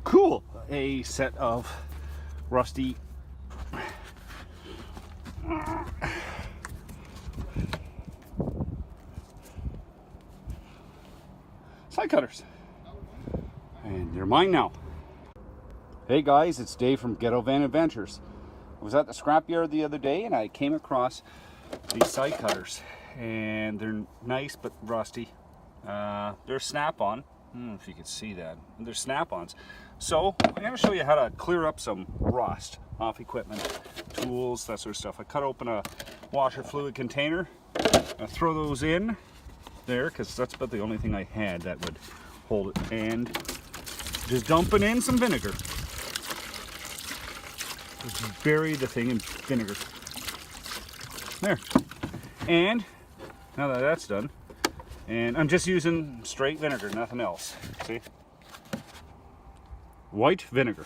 Cool. A set of rusty side cutters. And they're mine now. Hey guys, it's Dave from Ghetto Van Adventures. I was at the scrapyard the other day and I came across these side cutters. And they're nice but rusty. They're snap-on. I don't know if you can see that. They're snap-ons. So I'm going to show you how to clear up some rust off equipment, tools, that sort of stuff. I cut open a washer fluid container. I throw those in there because that's about the only thing I had that would hold it. And just dumping in some vinegar. Just bury the thing in vinegar. There. And now that that's done, and I'm just using straight vinegar, nothing else. See? White vinegar.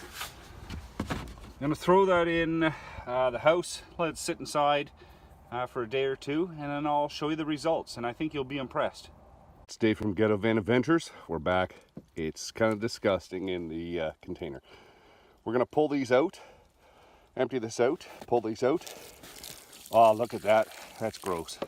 I'm gonna throw that in the house, let it sit inside for a day or two, and then I'll show you the results, and I think you'll be impressed. It's Dave from Ghetto Van Adventures. We're back. It's kind of disgusting in the container. We're gonna pull these out, empty this out, pull these out. Oh, look at that. That's gross.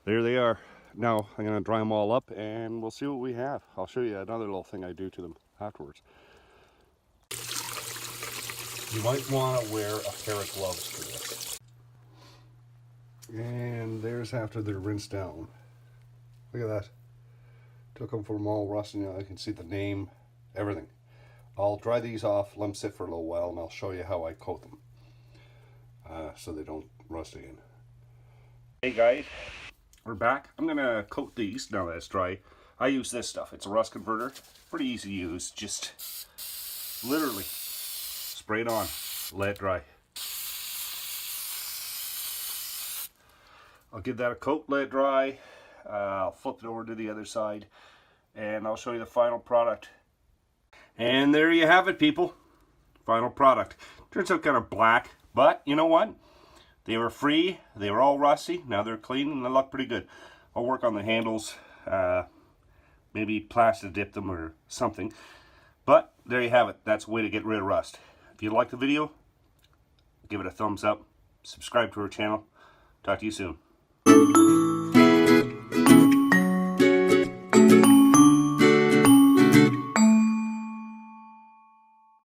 There they are. Now I'm going to dry them all up and we'll see what we have. I'll show you another little thing I do to them afterwards. You might want to wear a pair of gloves for this. And there's after they're rinsed down. Look at that. Took them from all rust, and I can see the name, everything. I'll dry these off, let them sit for a little while, and I'll show you how I coat them so they don't rust again. Hey guys, we're back. I'm gonna coat these now that it's dry. I use this stuff. It's a rust converter. Pretty easy to use. Just literally spray it on, let it dry. I'll give that a coat, let it dry. I'll flip it over to the other side, and I'll show you the final product. And there you have it, people. Final product. Turns out kind of black, but you know what? They were free, they were all rusty, now they're clean and they look pretty good. I'll work on the handles, maybe plastic dip them or something. But there you have it, that's a way to get rid of rust. If you like the video, give it a thumbs up, subscribe to our channel. Talk to you soon.